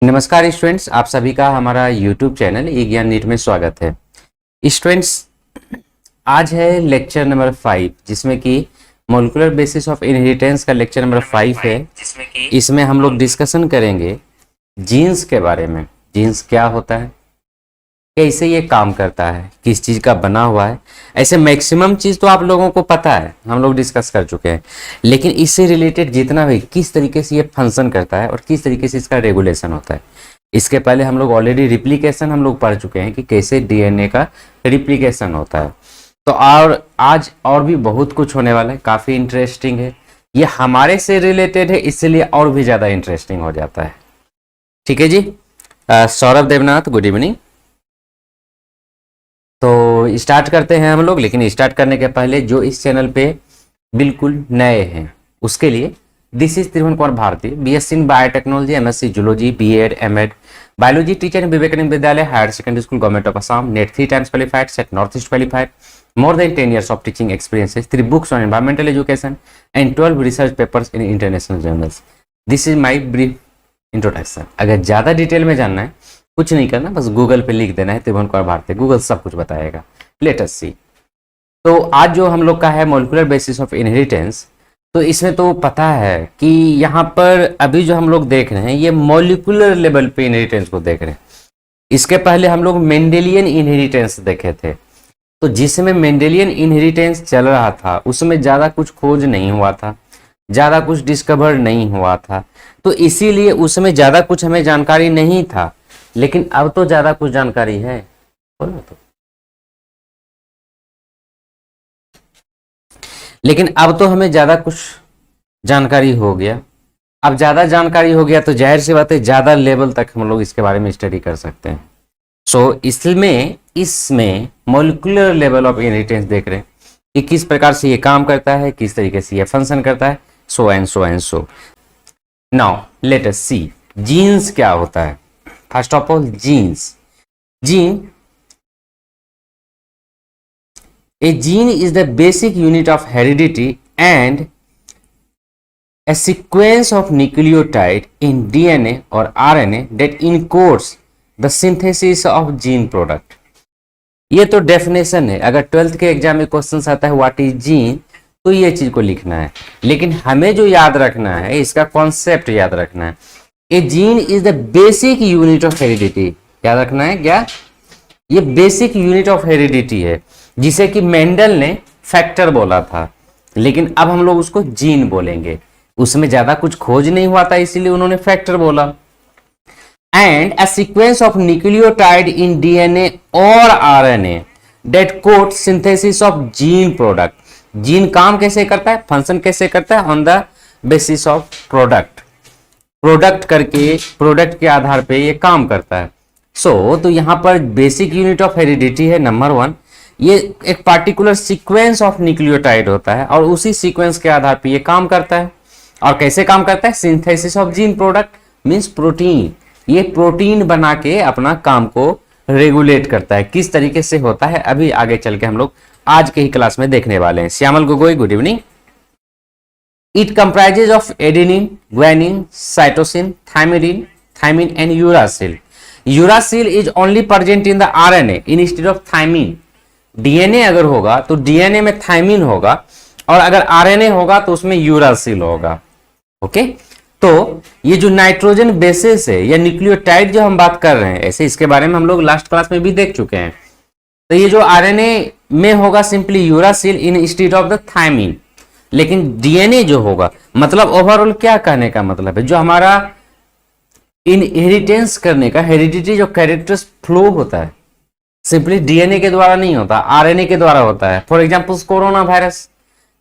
नमस्कार स्टूडेंट्स, आप सभी का हमारा YouTube चैनल ई ज्ञान नीट में स्वागत है। स्टूडेंट्स, आज है लेक्चर नंबर 5 जिसमें कि मॉलिक्यूलर बेसिस ऑफ इनहेरिटेंस का लेक्चर नंबर 5 है। इसमें हम लोग डिस्कशन करेंगे जीन्स के बारे में। जीन्स क्या होता है, कैसे ये काम करता है, किस चीज़ का बना हुआ है। ऐसे मैक्सिमम चीज़ तो आप लोगों को पता है, हम लोग डिस्कस कर चुके हैं, लेकिन इससे रिलेटेड जितना भी किस तरीके से ये फंक्शन करता है और किस तरीके से इसका रेगुलेशन होता है। इसके पहले हम लोग ऑलरेडी रिप्लिकेशन हम लोग पढ़ चुके हैं कि कैसे डीएनए का रिप्लिकेशन होता है। तो और आज और भी बहुत कुछ होने वाला है, काफ़ी इंटरेस्टिंग है। ये हमारे से रिलेटेड है, इसलिए और भी ज़्यादा इंटरेस्टिंग हो जाता है। ठीक है जी। Saurabh Devnath, good evening. तो स्टार्ट करते हैं हम लोग, लेकिन स्टार्ट करने के पहले जो इस चैनल पे बिल्कुल नए हैं उसके लिए this is Tribhuvan Kumar Bharti, BSc in biotechnology, MSc zoology, BEd, MEd, biology teacher in Vivekananda Vidyalaya higher secondary school, government of Assam, NET 3 times qualified, SET north east qualified, more than 10 years of teaching experiences, 3 books on environmental education and 12 research papers in international journals. This is my brief introduction. अगर ज़्यादा detail में जानना है, कुछ नहीं करना, बस Google पे लिख देना है त्रिभुवन कुमार भारती, गूगल सब कुछ बताएगा। लेट अस सी। तो आज जो हम लोग का है मॉलिक्यूलर बेसिस ऑफ इनहेरिटेंस, तो इसमें तो पता है कि यहाँ पर अभी जो हम लोग देख रहे हैं ये मॉलिक्यूलर लेवल पे इनहेरिटेंस को देख रहे हैं। इसके पहले हम लोग मेंडेलियन इनहेरिटेंस देखे थे, तो जिसमें मेंडेलियन इनहेरिटेंस चल रहा था उसमें ज़्यादा कुछ खोज नहीं हुआ था, ज़्यादा कुछ डिस्कवर नहीं हुआ था, तो इसीलिए उसमें ज़्यादा कुछ हमें जानकारी नहीं था। लेकिन अब तो ज़्यादा कुछ जानकारी है, बोलो तो। लेकिन अब तो हमें ज़्यादा कुछ जानकारी हो गया। अब ज़्यादा जानकारी हो गया तो जाहिर सी बात है ज़्यादा लेवल तक हम लोग इसके बारे में स्टडी कर सकते हैं। सो इसमें मॉलिक्यूलर लेवल ऑफ इनहेरिटेंस देख रहे हैं कि किस प्रकार से ये काम करता है, किस तरीके से ये फंक्शन करता है, so and so and so. Now let us see genes क्या होता है। First of all genes, a gene is the basic unit of heredity and a sequence of nucleotide in DNA or RNA that encodes the synthesis of gene product। ये तो definition है। अगर 12th के exam में question आता है what is gene, तो ये चीज को लिखना है। लेकिन हमें जो याद रखना है, इसका कॉन्सेप्ट याद रखना है। A gene is the basic unit of heredity. याद रखना है क्या? ये बेसिक यूनिट ऑफ हेरिडिटी है, जिसे कि मेंडल ने फैक्टर बोला था, लेकिन अब हम लोग उसको जीन बोलेंगे। उसमें ज्यादा कुछ खोज नहीं हुआ था, इसीलिए उन्होंने फैक्टर बोला। And a sequence of nucleotide in DNA और RNA that code synthesis of gene product. Gene काम कैसे करता है, फंक्शन कैसे करता है? On the basis of product. Product के आधार पे ये काम करता है। तो यहां पर बेसिक यूनिट ऑफ हेरिडिटी है नंबर 1। ये एक पार्टिकुलर सीक्वेंस ऑफ न्यूक्लियोटाइड होता है और उसी सीक्वेंस के आधार पे ये काम करता है। और कैसे काम करता है? Synthesis of gene product means protein. ये प्रोटीन बना के अपना काम को रेगुलेट करता है। किस तरीके से होता है अभी आगे चल के हम लोग आज के ही क्लास में देखने वाले हैं। Shyamal Gogoi, good evening. It comprises of adenine, guanine, cytosine, thymine and uracil. Uracil is only present in the RNA instead of thymine. DNA अगर होगा तो डीएनए में थायमिन होगा, और अगर आरएनए होगा तो उसमें यूरासिल होगा। ओके, तो ये जो नाइट्रोजन बेसिस है या न्यूक्लियोटाइड जो हम बात कर रहे हैं, ऐसे इसके बारे में हम लोग लास्ट क्लास में भी देख चुके हैं। तो ये जो आरएनए में होगा simply uracil instead of the thymine, लेकिन डीएनए जो होगा, मतलब ओवरऑल क्या कहने का मतलब है, जो हमारा इनहेरिटेंस करने का हेरिडिटी जो कैरेक्टर्स फ्लो होता है सिंपली डीएनए के द्वारा नहीं होता, आरएनए के द्वारा होता है। फॉर एग्जांपल कोरोना वायरस,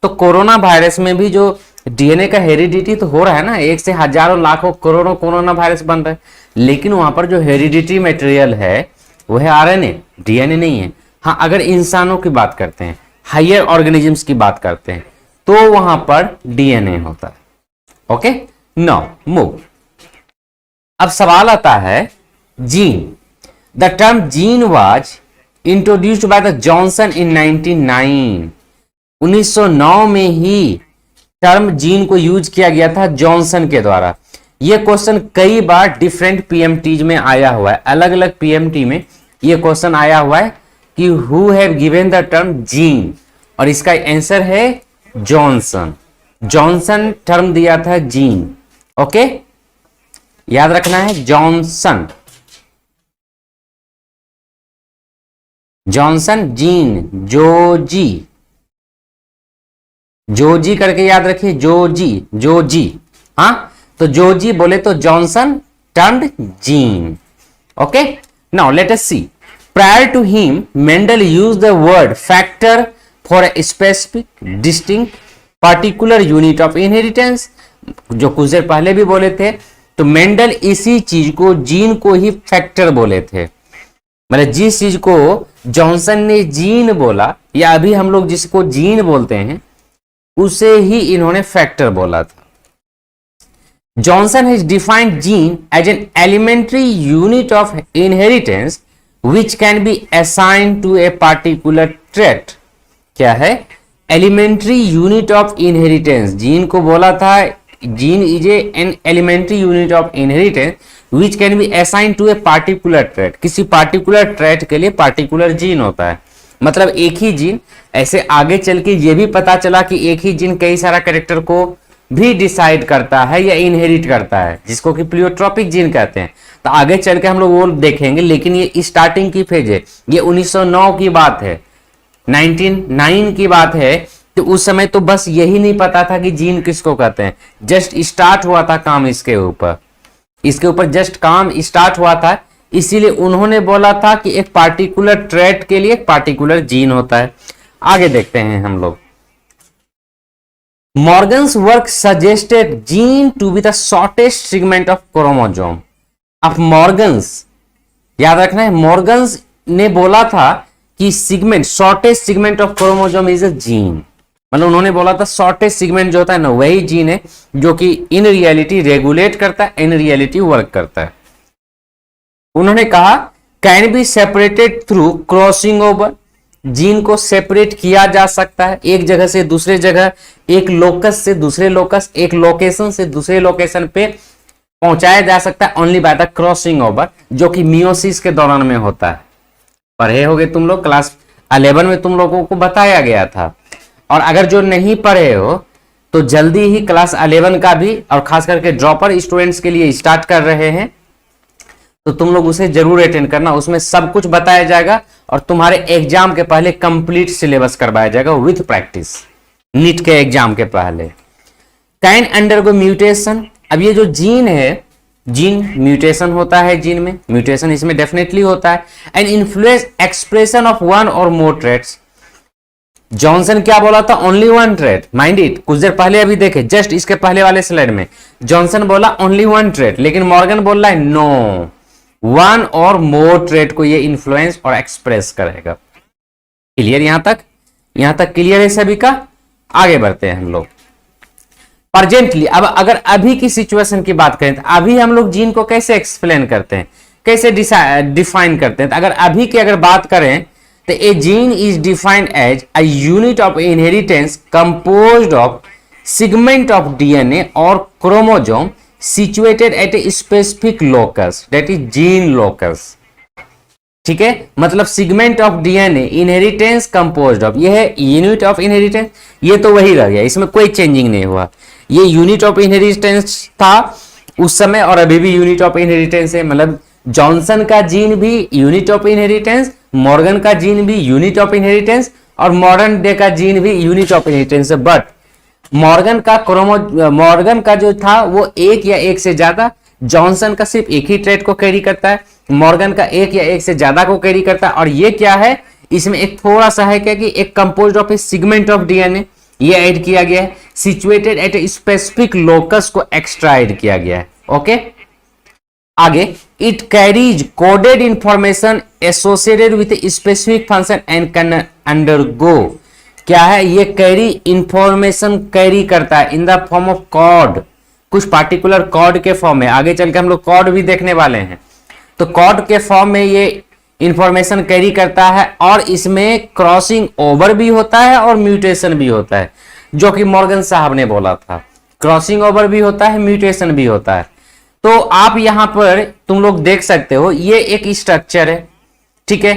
तो कोरोना वायरस में भी जो डीएनए का हेरिडिटी तो हो रहा है ना, 1 से हजारों लाखों करोड़ों कोरोना वायरस बन रहे हैं, लेकिन वहां पर जो हेरिडिटी मटेरियल है वो है आरएनए, डीएनए नहीं है। हाँ, अगर इंसानों की बात करते हैं, हायर ऑर्गेनिजम्स की बात करते हैं, तो वहां पर डीएनए होता है। Okay, now move. अब सवाल आता है gene. The term gene was introduced by the Johnson in 1909। 1909 में ही टर्म जीन को यूज किया गया था जॉनसन के द्वारा। ये क्वेश्चन कई बार डिफरेंट पीएमटीज में आया हुआ है, अलग अलग पीएमटी में ये क्वेश्चन आया हुआ है कि who have given the term gene, और इसका आंसर है जॉनसन। जॉनसन टर्म दिया था जीन। ओके, याद रखना है Johnson, Johnson gene, Joji, Joji करके याद रखिए, जोजी, जोजी। हाँ, तो जोजी बोले तो Johnson termed gene. Okay, now let us see, prior to him Mendel used the word factor for a specific distinct particular unit of inheritance. जो कुछ देर पहले भी बोले थे, तो मेंडल इसी चीज को, जीन को ही फैक्टर बोले थे। मतलब जिस चीज को जॉनसन ने जीन बोला, या अभी हम लोग जिसको जीन बोलते हैं, उसे ही इन्होंने फैक्टर बोला था। Johnson has defined gene as an elementary unit of inheritance which can be assigned to a particular trait. क्या है? Elementary unit of inheritance. Gene को बोला था gene is an elementary unit of inheritance which can be assign to a particular trait. किसी particular trait के लिए particular gene होता है, मतलब एक ही जीन। ऐसे आगे चल के ये भी पता चला कि एक ही जीन कई सारा कैरेक्टर को भी डिसाइड करता है या इनहेरिट करता है, जिसको कि प्लियोट्रोपिक जीन कहते हैं। तो आगे चल के हम लोग वो देखेंगे, लेकिन ये स्टार्टिंग की फेज है। ये 1909 की बात है, 1909 की बात है। तो उस समय तो बस यही नहीं पता था कि जीन किसको कहते हैं, जस्ट स्टार्ट हुआ था काम इसके ऊपर, इसके ऊपर जस्ट काम स्टार्ट हुआ था। इसीलिए उन्होंने बोला था कि एक पार्टिकुलर ट्रेट के लिए एक पार्टिकुलर जीन होता है। आगे देखते हैं हम लोग। Morgan's work suggested gene to be the shortest segment of chromosome. अब मॉर्गन्स, याद रखना है, मॉर्गन्स ने बोला था कि segment, shortest segment of chromosome is a gene. मतलब उन्होंने बोला था शॉर्टेस्ट सेगमेंट जो होता है ना, वही जीन है जो कि इन रियलिटी रेगुलेट करता है, इन रियलिटी वर्क करता है। उन्होंने कहा can be separated through crossing over. Gene को सेपरेट किया जा सकता है एक जगह से दूसरे जगह, एक लोकस से दूसरे लोकस, एक लोकेशन से दूसरे लोकेशन पे पहुंचाया जा सकता है only by the crossing over, जो कि मियोसिस के दौरान में होता है। पढ़े होगे तुम लोग, क्लास 11 में तुम लोगों को बताया गया था। और अगर जो नहीं पढ़े हो तो जल्दी ही क्लास 11 का भी, और खास करके ड्रॉपर स्टूडेंट्स के लिए स्टार्ट कर रहे हैं, तो तुम लोग उसे जरूर अटेंड करना। उसमें सब कुछ बताया जाएगा और तुम्हारे एग्जाम के पहले कंप्लीट सिलेबस करवाया जाएगा विथ प्रैक्टिस, नीट के एग्जाम के पहले। Can undergo mutation. अब ये जो जीन है, जीन म्यूटेशन होता है, जीन में म्यूटेशन इसमें डेफिनेटली होता है। And influence expression of one और मोर ट्रेट्स। जॉनसन क्या बोला था? Only one trait. Mind it, कुछ देर पहले अभी देखे, जस्ट इसके पहले वाले स्लाइड में जॉनसन बोला ओनली वन ट्रेट, लेकिन मॉर्गन बोल रहा है नो, वन और मोर ट्रेट को ये इन्फ्लुएंस और एक्सप्रेस करेगा। क्लियर? यहां तक क्लियर है सभी का? आगे बढ़ते हैं हम लोग। प्रेजेंटली, अब अगर अभी की सिचुएशन की बात करें तो अभी हम लोग जीन को कैसे एक्सप्लेन करते हैं, कैसे डिफाइन करते हैं? तो अगर अभी की अगर बात करें तो a gene is defined as a unit of inheritance composed of segment of DNA और chromosome situated at a specific locus, that is gene locus। ठीक है, मतलब segment of DNA, inheritance composed of, ये है यूनिट ऑफ इनहेरिटेंस। ये तो वही रह गया, इसमें कोई चेंजिंग नहीं हुआ। ये यूनिट ऑफ इनहेरिटेंस था उस समय और अभी भी यूनिट ऑफ इनहेरिटेंस है। मतलब जॉनसन का जीन भी यूनिट ऑफ इनहेरिटेंस, मॉर्गन का जीन भी यूनिट ऑफ इनहेरिटेंस, और मॉडर्न डे का जीन भी यूनिट ऑफ इनहेरिटेंस है। बट मॉर्गन का जो था वो एक या एक से ज्यादा, जॉनसन का सिर्फ एक ही ट्रेट को कैरी करता है, मॉर्गन का एक या एक से ज्यादा को कैरी करता है। और ये क्या है, इसमें एक थोड़ा सा है क्या कि एक composed of a segment of DNA ये ऐड किया गया है, situated at a specific locus को एक्स्ट्रा ऐड किया गया है। ओके, आगे, it carries coded information associated with a specific function and can undergo. क्या है, ये कैरी इंफॉर्मेशन कैरी करता है in the form of code, कुछ पार्टिकुलर कॉड के फॉर्म में। आगे चल के हम लोग कॉड भी देखने वाले हैं। तो कॉड के फॉर्म में ये इंफॉर्मेशन कैरी करता है, और इसमें क्रॉसिंग ओवर भी होता है और म्यूटेशन भी होता है, जो कि मॉर्गन साहब ने बोला था। क्रॉसिंग ओवर भी होता है, म्यूटेशन भी होता है। तो आप यहां पर तुम लोग देख सकते हो ये एक स्ट्रक्चर है, ठीक है,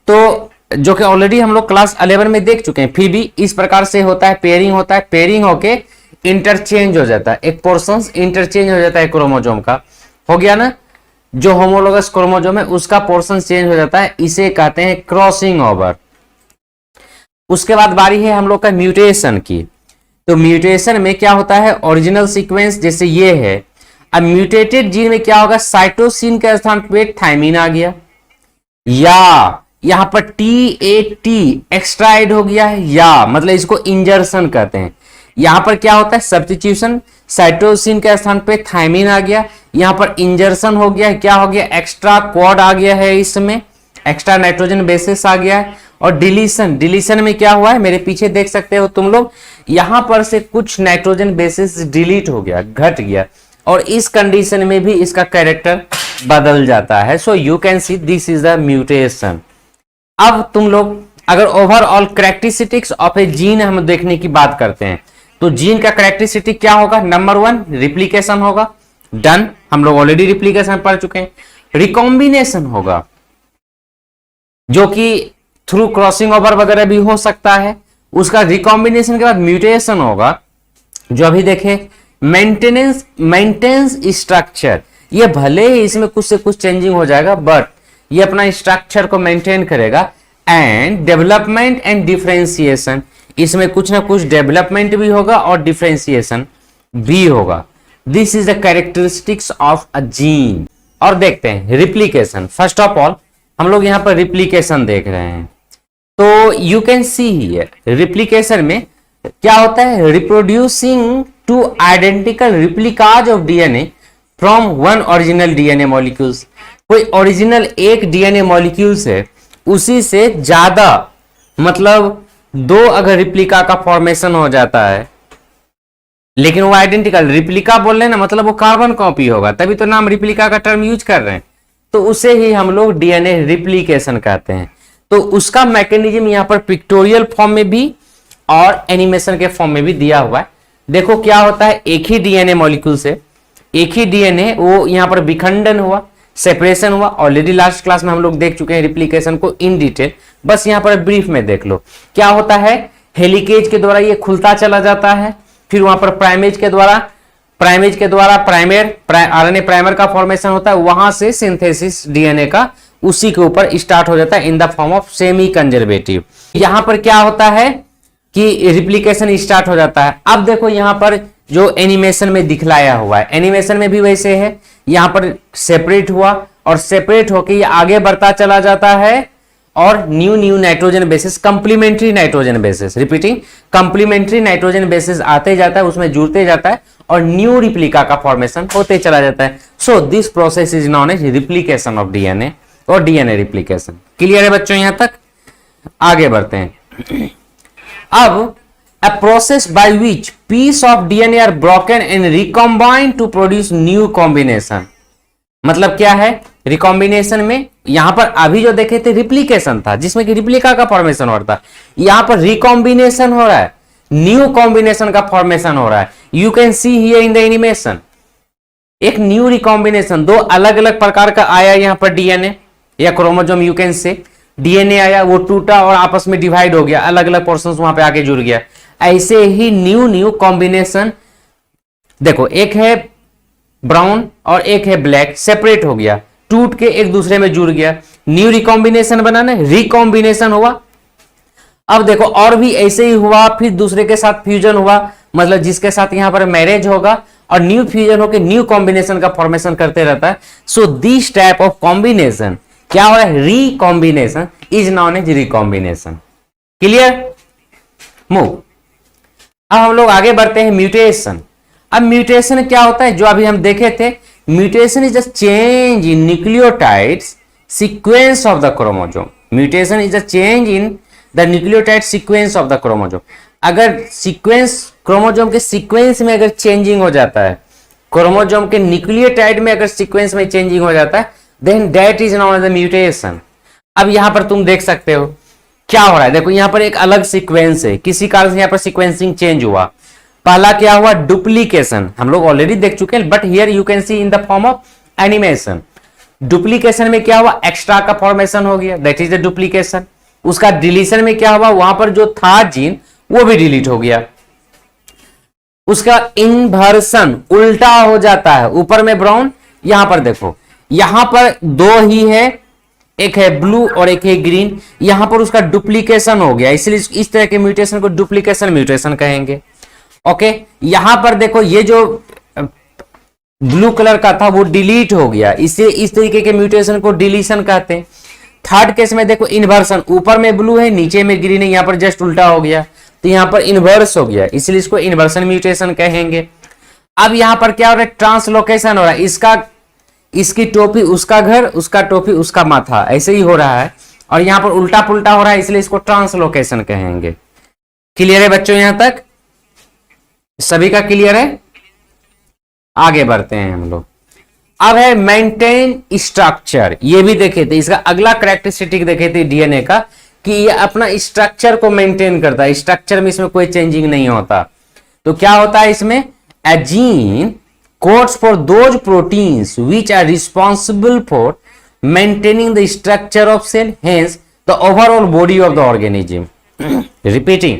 तो जो कि ऑलरेडी हम लोग क्लास 11 में देख चुके हैं, फिर भी इस प्रकार से होता है, पेयरिंग होता है, पेयरिंग होके इंटरचेंज हो जाता है, एक पोर्शन इंटरचेंज हो जाता है क्रोमोजोम का, हो गया ना, जो होमोलोगस क्रोमोजोम है उसका पोर्शन चेंज हो जाता है, इसे कहते हैं क्रॉसिंग ओवर। उसके बाद बारी है हम लोग का म्यूटेशन की। तो म्यूटेशन में क्या होता है, ओरिजिनल सीक्वेंस जैसे ये है, अब म्यूटेटेड जीन में क्या होगा, साइटोसिन के स्थान पे थायमिन आ गया, या यहां पर टी एक्स्ट्रा ऐड हो गया है, या मतलब इसको इंजर्शन कहते हैं। यहां पर क्या होता है, सब्स्टिट्यूशन, साइटोसिन के स्थान पे थायमिन आ गया, यहां पर इंजर्शन हो गया, क्या हो गया, एक्स्ट्रा क्वाड आ गया है, इसमें एक्स्ट्रा नाइट्रोजन बेसिस आ गया है। और डिलीशन में क्या हुआ है, मेरे पीछे देख सकते हो तुम लोग, यहां पर से कुछ नाइट्रोजन बेसिस डिलीट हो गया, घट गया, और इस कंडीशन में भी इसका कैरेक्टर बदल जाता है। So you can see this is the mutation. अब तुम लोग अगर overall characteristics of A gene हम देखने की बात करते हैं, तो जीन का कैरेक्टरिस्टिक क्या होगा, नंबर 1 रिप्लिकेशन होगा, डन, हम लोग ऑलरेडी रिप्लिकेशन पढ़ चुके हैं। रिकॉम्बिनेशन होगा, जो कि थ्रू क्रॉसिंग ओवर वगैरह भी हो सकता है। उसका रिकॉम्बिनेशन के बाद म्यूटेशन होगा, जो अभी देखे मेंटेनेंस स्ट्रक्चर, ये भले ही इसमें कुछ से कुछ चेंजिंग हो जाएगा, बट ये अपना स्ट्रक्चर को मेंटेन करेगा। एंड डेवलपमेंट एंड डिफरेंशिएशन, इसमें कुछ ना कुछ डेवलपमेंट भी होगा और डिफरेंशिएशन भी होगा। This is the characteristics of a gene. और देखते हैं रिप्लिकेशन। फर्स्ट ऑफ ऑल हम लोग यहां पर रिप्लिकेशन देख रहे हैं, तो you can see here replication में क्या होता है, reproducing two identical replicas of DNA from one original DNA molecules. कोई ओरिजिनल एक डीएनए मॉलिक्यूल्स है, उसी से ज्यादा मतलब 2 अगर रिप्लिका का फॉर्मेशन हो जाता है, लेकिन वो आइडेंटिकल, रिप्लिका बोल रहे हैं ना, मतलब वो कार्बन कॉपी होगा, तभी तो नाम रिप्लिका का टर्म यूज कर रहे हैं, तो उसे ही हम लोग डीएनए रिप्लिकेशन कहते हैं। तो उसका मैकेनिज्म यहां पर पिक्टोरियल फॉर्म में भी और एनिमेशन के फॉर्म में भी दिया हुआ है। देखो क्या होता है, एक ही डीएनए मॉलिक्यूल से एक ही डीएनए, वो यहां पर विखंडन हुआ, सेपरेशन हुआ, ऑलरेडी लास्ट क्लास में हम लोग देख चुके हैं रिप्लिकेशन को इन डिटेल, बस यहां पर ब्रीफ में देख लो। क्या होता है, हेलिकेज के द्वारा ये खुलता चला जाता है, फिर वहां पर प्राइमेज के द्वारा प्राइमर आरएनए प्राइमर का फॉर्मेशन होता है, वहां से सिंथेसिस डीएनए का उसी के ऊपर स्टार्ट हो जाता है in the form of semi conservative. यहां पर क्या होता है कि रिप्लिकेशन स्टार्ट हो जाता है। अब देखो यहां पर जो एनिमेशन में दिखलाया हुआ है, एनिमेशन में भी वैसे है, यहां पर सेपरेट हुआ और सेपरेट होकर ये आगे बढ़ता चला जाता है, और new nitrogen bases, complementary nitrogen bases, repeating complementary nitrogen bases आते जाता है, उसमें जुड़ते जाता है और न्यू रिप्लिका का फॉर्मेशन होते चला जाता है। So this process is known as replication of DNA और डीएनए रिप्लिकेशन। क्लियर है बच्चों, यहां तक? आगे बढ़ते हैं। अब a process by which piece of DNA are broken and recombined to produce new combination। मतलब क्या है, रिकॉम्बिनेशन में यहां पर अभी जो देखे थे रिप्लिकेशन था, जिसमें कि रिप्लिका का फॉर्मेशन हो रहा था, यहां पर रिकॉम्बिनेशन हो रहा है, न्यू कॉम्बिनेशन का फॉर्मेशन हो रहा है। You can see here in the animation एक न्यू रिकॉम्बिनेशन, 2 अलग अलग प्रकार का आया यहां पर डीएनए या chromosome, you can say DNA आया, वो टूटा और आपस में डिवाइड हो गया, अलग अलग पोर्शंस वहां पे आके जुड़ गया। ऐसे ही न्यू कॉम्बिनेशन, देखो एक है ब्राउन और एक है ब्लैक, सेपरेट हो गया, टूट के एक दूसरे में जुड़ गया, न्यू रिकॉम्बिनेशन बना ना, रिकॉम्बिनेशन हुआ। अब देखो और भी ऐसे ही हुआ, फिर दूसरे के साथ फ्यूजन हुआ, मतलब जिसके साथ यहां पर मैरिज होगा और न्यू फ्यूजन होकर न्यू कॉम्बिनेशन का फॉर्मेशन करते रहता है। So this type of combination क्या हो रहा है, recombination is known as recombination. Clear? Move. अब हम लोग आगे बढ़ते हैं म्यूटेशन। अब म्यूटेशन क्या होता है, जो अभी हम देखे थे, mutation is a change in nucleotides sequence of the chromosome. Mutation is a change in the nucleotide sequence of the chromosome. अगर सीक्वेंस, क्रोमोसोम के सीक्वेंस में अगर चेंजिंग हो जाता है, क्रोमोसोम के न्यूक्लियोटाइड में अगर सीक्वेंस में चेंजिंग हो जाता है, then that is known as the mutation. अब यहां पर तुम देख सकते हो क्या हो रहा है, देखो यहां पर एक अलग सीक्वेंस है, किसी कारण से यहां पर सीक्वेंसिंग चेंज हुआ, पहला क्या हुआ, डुप्लीकेशन, हम लोग ऑलरेडी देख चुके हैं, but here you can C in the form of animation. Duplication में क्या हुआ, एक्स्ट्रा का फॉर्मेशन हो गया, दैट इज द डुप्लीकेशन। उसका डिलीशन में क्या हुआ, वहां पर जो था जीन वो भी डिलीट हो गया। उसका इन्वर्सन, उल्टा हो जाता है, ऊपर में ब्राउन, यहां पर देखो, यहां पर दो ही है, एक है ब्लू और एक है ग्रीन, यहां पर उसका डुप्लीकेशन हो गया, इसलिए इस तरह के म्यूटेशन को डुप्लीकेशन म्यूटेशन कहेंगे। ओके, यहां पर देखो ये जो ब्लू कलर का था वो डिलीट हो गया, इसे इस तरीके के म्यूटेशन को डिलीशन कहते हैं। थर्ड केस में देखो इन्वर्सन, ऊपर में ब्लू है नीचे में ग्रीन है, यहां पर जस्ट उल्टा हो गया, तो यहां पर इन्वर्स हो गया, इसलिए इसको इन्वर्सन म्यूटेशन कहेंगे। अब यहां पर क्या हो रहा है, ट्रांसलोकेशन हो रहा है, इसकी टोपी उसका घर, उसका टोपी उसका माथा, ऐसे ही हो रहा है, और यहां पर उल्टा पुल्टा हो रहा है, इसलिए इसको ट्रांसलोकेशन कहेंगे। क्लियर है बच्चों, यहां तक सभी का क्लियर है? आगे बढ़ते हैं हम लोग। अब है मेंटेन स्ट्रक्चर, ये भी देखे थे, इसका अगला कैरेक्टरिस्टिक देखे थे डीएनए का कि ये अपना स्ट्रक्चर को मेंटेन करता है, स्ट्रक्चर में इसमें कोई चेंजिंग नहीं होता। तो क्या होता है इसमें, a gene codes for those proteins which are responsible for maintaining the structure of cell, hence the overall body of the organism. Repeating,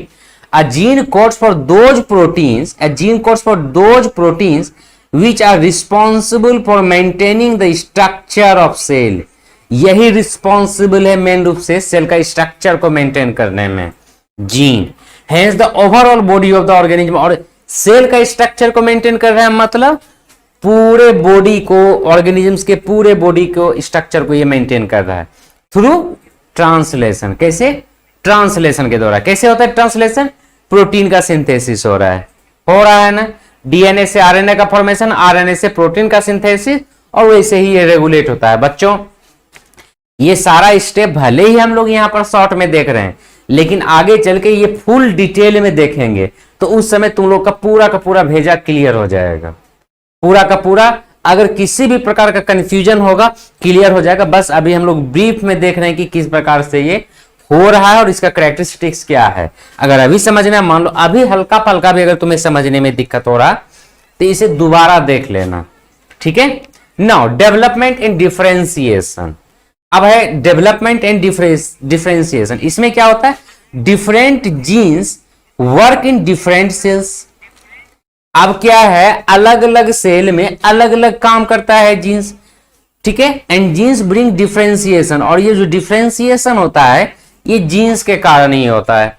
a gene codes for those proteins which are responsible for maintaining the structure of cell. यही responsible है main रूप से cell का structure को maintain करने में, gene. Hence the overall body of the organism, और cell का स्ट्रक्चर को मेंटेन कर रहा है मतलब पूरे बॉडी को, ऑर्गेनिजम्स के पूरे बॉडी को, स्ट्रक्चर को ये मेंटेन कर रहा है थ्रू ट्रांसलेशन। कैसे, ट्रांसलेशन के द्वारा। कैसे होता है ट्रांसलेशन, प्रोटीन का सिंथेसिस हो रहा है ना, डीएनए से आरएनए का फॉर्मेशन, आरएनए से प्रोटीन का सिंथेसिस, और वैसे ही ये रेगुलेट होता है। बच्चों ये सारा स्टेप भले ही हम लोग यहां पर शॉर्ट में देख रहे हैं, लेकिन आगे चल के ये फुल डिटेल में देखेंगे तो उस समय तुम लोग का पूरा भेजा क्लियर हो जाएगा, पूरा का पूरा। अगर किसी भी प्रकार का कंफ्यूजन होगा क्लियर हो जाएगा। बस अभी हम लोग ब्रीफ में देख रहे हैं कि किस प्रकार से ये हो रहा है और इसका कैरेक्टरिस्टिक्स क्या है। अगर अभी समझना, मान लो अभी हल्का पल्का भी अगर तुम्हें समझने में दिक्कत हो रहा तो इसे दोबारा देख लेना, ठीक है। Now development and differentiation. अब है डेवलपमेंट एंड डिफरेंशिएशन। इसमें क्या होता है, different genes work in different cells. अब क्या है, अलग अलग सेल में अलग अलग काम करता है जीन्स, ठीक है। एंड जीन्स ब्रिंग डिफरेंशिएशन, और ये जो डिफरेंशिएशन होता है ये जीन्स के कारण ही होता है।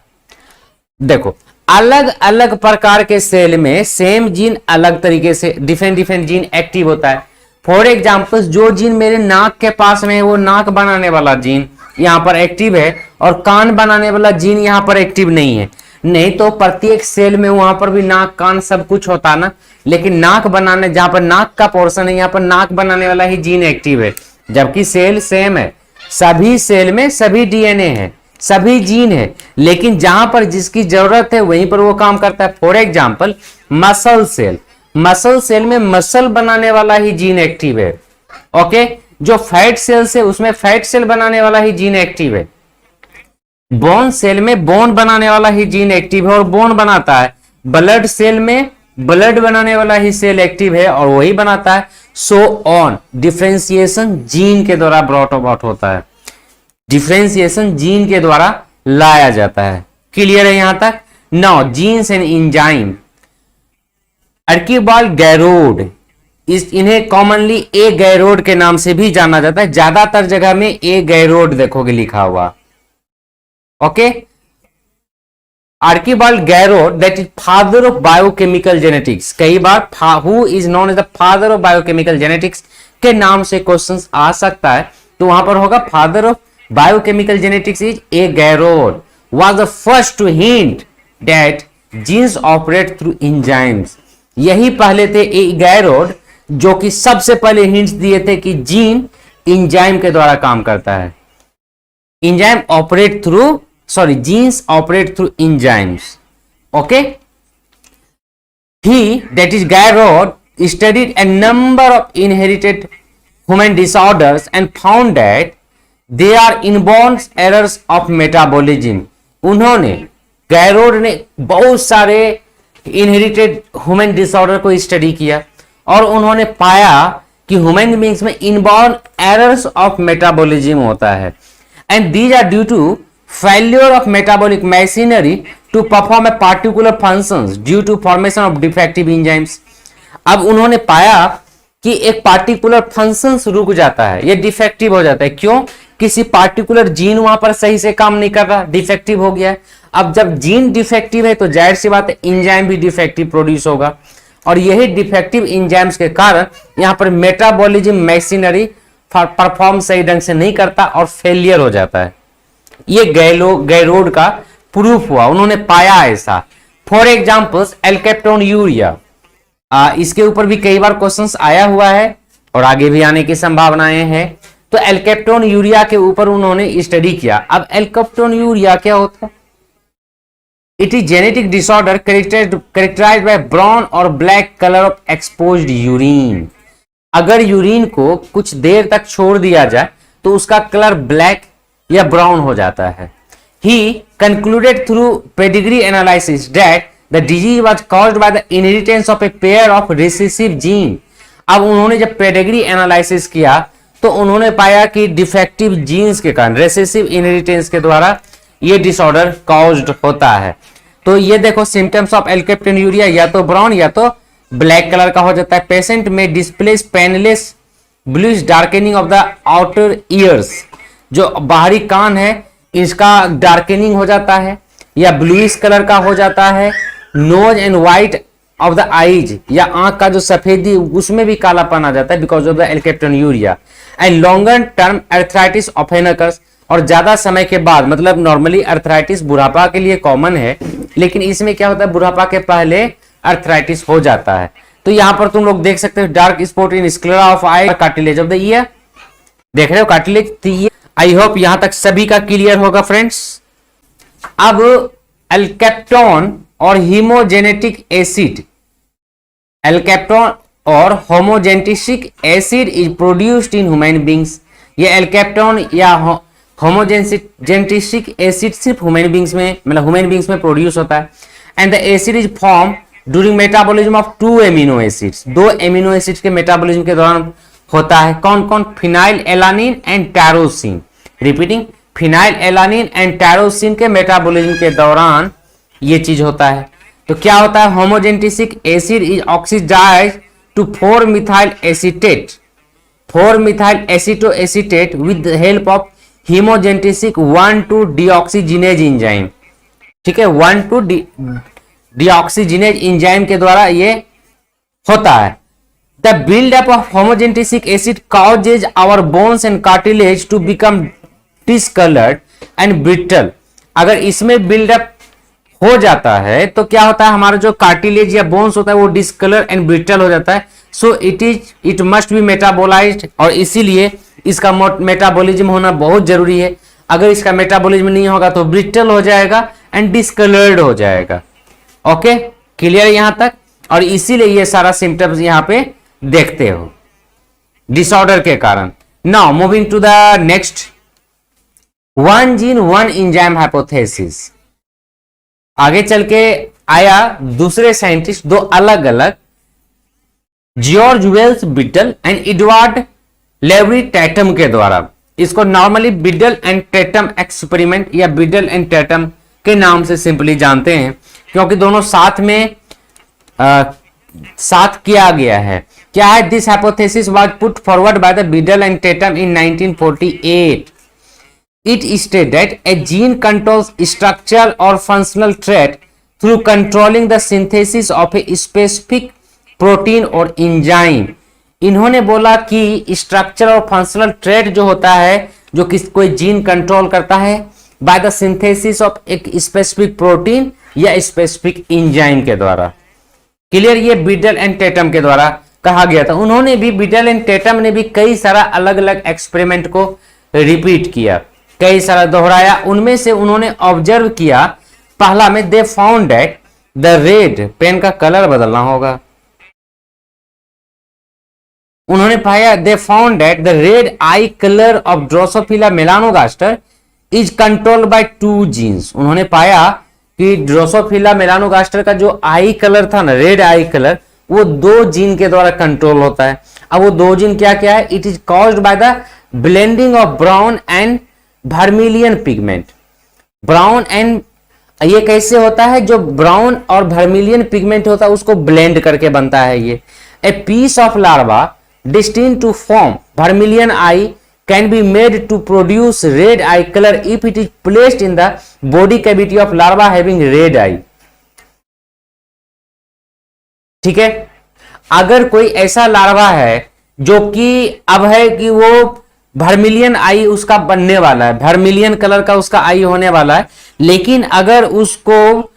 देखो अलग अलग प्रकार के सेल में सेम जीन अलग तरीके से डिफरेंट जीन एक्टिव होता है। फॉर एग्जाम्पल जो जीन मेरे नाक के पास में है वो नाक बनाने वाला जीन यहां पर एक्टिव है, और कान बनाने वाला जीन यहां पर एक्टिव नहीं है। नहीं तो प्रत्येक सेल में वहां पर भी नाक कान सब कुछ होता ना, लेकिन नाक बनाने, जहां पर नाक का पोर्शन है यहां पर नाक बनाने वाला ही जीन एक्टिव है, जबकि सेल सेम है। सभी सेल में सभी डीएनए है, सभी जीन है, लेकिन जहां पर जिसकी जरूरत है वहीं पर वो काम करता है। For example muscle cell, muscle cell में मसल बनाने वाला ही जीन एक्टिव है, ओके। जो फैट सेल्स है उसमें फैट सेल बनाने वाला ही जीन एक्टिव है। बोन सेल में बोन बनाने वाला ही जीन एक्टिव है और बोन बनाता है। ब्लड सेल में ब्लड बनाने वाला ही सेल एक्टिव है और वही बनाता है। सो ऑन, डिफरेंशिएशन जीन के द्वारा ब्रॉट अबाउट होता है, डिफरेंशिएशन जीन के द्वारा लाया जाता है। क्लियर है यहां तक? Now genes and enzyme. Archibald Garrod, इन्हें कॉमनली ए गैरोड के नाम से भी जाना जाता है। ज्यादातर जगह में ए गैरोड देखोगे लिखा हुआ, okay. Archibald Garrod that is father of biochemical genetics. कई बार who is known as the father of biochemical genetics के नाम से क्वेश्चंस आ सकता है, तो वहां पर होगा father of biochemical genetics is A Garrod was the first to hint that genes operate through enzymes. यही पहले थे ए गैरोड जो कि सबसे पहले हिंट्स दिए थे कि जीन एंजाइम के द्वारा काम करता है। Enzyme operate through, sorry genes operate through enzymes, okay. He that is Garrod studied a number of inherited human disorders and found that they are inborn errors of metabolism. उन्होंने, गैरोड ने बहुत सारे inherited human disorder को study किया और उन्होंने पाया कि ह्यूमन बींग्स में इनबॉर्न एरर्स ऑफ मेटाबॉलिज्म होता है and these are due to failure of metabolic machinery to perform a particular functions due to formation of defective enzymes. अब उन्होंने पाया कि एक पार्टिकुलर फंक्शंस रुक जाता है, ये डिफेक्टिव हो जाता है। क्यों? किसी पार्टिकुलर जीन वहां पर सही से काम नहीं कर रहा, डिफेक्टिव हो गया है। अब जब जीन डिफेक्टिव है तो जाहिर सी बात है एंजाइम भी डिफेक्टिव प्रोड्यूस होगा और यही डिफेक्टिव एंजाइम्स के कारण यहां पर मेटाबॉलिज्म मशीनरी परफॉर्म सही ढंग से नहीं करता और फेलियर हो जाता है। ये गैरोड का प्रूफ हुआ, उन्होंने पाया ऐसा। फॉर एग्जाम्पल्स एल्केप्टोन यूरिया, इसके ऊपर भी कई बार क्वेश्चंस आया हुआ है और आगे भी आने की संभावनाएं हैं। तो एल्केप्टोन यूरिया के ऊपर उन्होंने स्टडी किया। अब एल्केप्टोन यूरिया क्या होता है? It is genetic disorder characterized by brown और black colour of exposed urine. अगर यूरिन को कुछ देर तक छोड़ दिया जाए तो उसका कलर ब्लैक या ब्राउन हो जाता है। He concluded through pedigree analysis that the disease was caused by the inheritance of a pair of recessive gene। अब उन्होंने जब पेडिग्री एनालिसिस किया तो उन्होंने पाया कि डिफेक्टिव जीन्स के कारण रेसेसिव इनहेरिटेंस के द्वारा ये डिसऑर्डर कॉज्ड होता है। तो ये देखो सिम्टम्स ऑफ एल्केप्टोन यूरिया, या तो ब्राउन या तो ब्लैक कलर का हो जाता है। पेशेंट में displays painless bluish darkening of the outer ears, जो बाहरी कान है इसका डार्केनिंग हो जाता है या ब्लूइश कलर का हो जाता है। Nose and white of the eyes, या आंख का जो सफेदी उसमें भी कालापन आ जाता है because of the alkaptonuria. And longer term arthritis often occurs, और ज्यादा समय के बाद, मतलब नॉर्मली अर्थराइटिस बुढ़ापा के लिए कॉमन है लेकिन इसमें क्या होता है बुढ़ापा के पहले अर्थराइटिस हो जाता है। तो यहां पर तुम लोग देख सकते हो dark spot in sclera of I, cartilage of the year, देख रहे हो कार्टिलेज। आई होप यहां तक सभी का क्लियर होगा फ्रेंड्स। अब एल्केप्टोन और हीमोजेनेटिक एसिड, एल्केप्टोन और homogentisic acid is produced in human beings. ये एल्केप्टोन या होमोजेनेटिक एसिड सिर्फ ह्यूमन बींग्स में, मतलब ह्यूमन बींग्स में प्रोड्यूस होता है। And the acid is form during metabolism of 2 amino acids, 2 amino acids के मेटाबॉलिज्म के दौरान होता है। कौन कौन? Phenylalanine and tyrosine. Repeating, phenylalanine and tyrosine के मेटाबॉलिज्म के दौरान ये चीज होता है। तो क्या होता है? Homogentisic acid is oxidised to 4 methyl acetate, 4 methyl acetoacetate with the help of homogentisic 1,2 dioxygenase enzyme. ठीक है, 1,2 डीऑक्सीजिनेज एंजाइम के द्वारा ये होता है। The buildup of homogenetic acid causes our bones and cartilage to become discolored and brittle। अगर इसमें buildup हो जाता है तो क्या होता है? हमारा जो कार्टिलेज या बोन्स होता है वो डिस्कलर एंड ब्रिटल हो जाता है। So it must be metabolised, और इसीलिए इसका मेटाबॉलिज्म होना बहुत जरूरी है। अगर इसका मेटाबॉलिज्म नहीं होगा तो ब्रिटल हो जाएगा एंड डिस्कलर्ड हो जाएगा। ओके, क्लियर यहां तक? और इसीलिए ये सारा सिम्टम्स यहां पे देखते हो डिसऑर्डर के कारण। Now moving to the next, 1 gene 1 enzyme hypothesis. आगे चल के आया दूसरे साइंटिस्ट, 2 अलग अलग, George Wells Beadle and Edward Lawrie Tatum के द्वारा। इसको normally Beadle and Tatum experiment या बिडल एंड टैटम के नाम से सिंपली जानते हैं क्योंकि दोनों साथ में साथ किया गया है। क्या है? This hypothesis was put forward by the Beadle and Tatum in 1948। It state that a gene controls structural और functional trait through controlling the synthesis of a specific protein और एंजाइम। इन्होंने बोला कि स्ट्रक्चर और फंक्शनल ट्रेट जो होता है, जो कोई जीन कंट्रोल करता है बाय द सिंथेसिस ऑफ एक स्पेसिफिक प्रोटीन या स्पेसिफिक एंजाइम के द्वारा। क्लियर? ये बिडल एंड टैटम के द्वारा कहा गया था। उन्होंने भी, बिडल एंड टैटम ने भी कई सारा अलग अलग एक्सपेरिमेंट को रिपीट किया, कई सारा दोहराया। उनमें से उन्होंने ऑब्जर्व किया, पहला में they found that the red, pen का कलर बदलना होगा, उन्होंने पाया they found that the red eye colour of Drosophila melanogaster is controlled by 2 genes. उन्होंने पाया कि ड्रोसोफिला मेलानोगास्टर का जो आई कलर था ना, रेड आई कलर, वो 2 जीन के द्वारा कंट्रोल होता है। अब वो 2 जीन क्या क्या है? It is caused by the blending of brown and vermilion pigment. Brown and, ये कैसे होता है? जो ब्राउन और वर्मिलियन पिगमेंट होता है उसको ब्लेंड करके बनता है ये। A piece of larva destined to form vermilion eye can be made to produce red eye color if it is placed in the body cavity of larva having red eye। ठीक है, अगर कोई ऐसा larva है जो कि अब है कि वो वर्मिलियन आई उसका बनने वाला है, वर्मिलियन कलर का उसका आई होने वाला है, लेकिन अगर उसको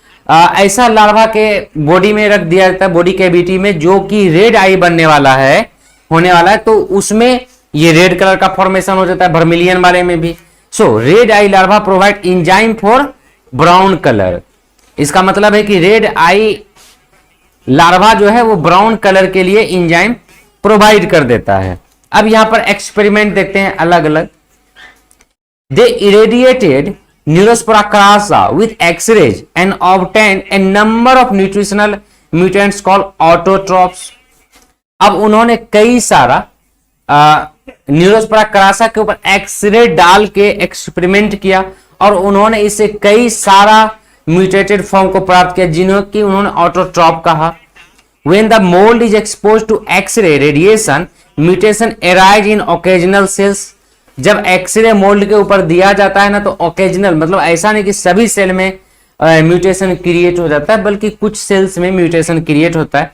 ऐसा लार्वा के बॉडी में रख दिया जाता है, बॉडी कैविटी में, जो कि रेड आई बनने वाला है, होने वाला है, तो उसमें ये रेड कलर का फॉर्मेशन हो जाता है, वर्मिलियन वाले में भी। So red eye larva provide enzyme for brown colour. इसका मतलब है कि रेड आई लार्वा जो है वो ब्राउन कलर के लिए एंजाइम प्रोवाइड कर देता है। अब यहां पर एक्सपेरिमेंट देखते हैं अलग अलग। They irradiated Neurospora crassa with X-rays and obtain a number of nutritional mutants called autotrophs. अब उन्होंने कई सारा न्यूरोस्पोरा क्रासा के ऊपर एक्सरे डाल के एक्सपेरिमेंट किया और उन्होंने इसे कई सारा म्यूटेटेड फॉर्म को प्राप्त किया, जिन्हों की उन्होंने ऑटोट्रॉप कहा। When the mold is exposed to X-ray radiation, mutation arise in occasional cells। जब एक्सरे मोल्ड के ऊपर दिया जाता है ना, तो ओकेजनल मतलब ऐसा नहीं कि सभी सेल में म्यूटेशन क्रिएट हो जाता है, बल्कि कुछ सेल्स में म्यूटेशन क्रिएट होता है।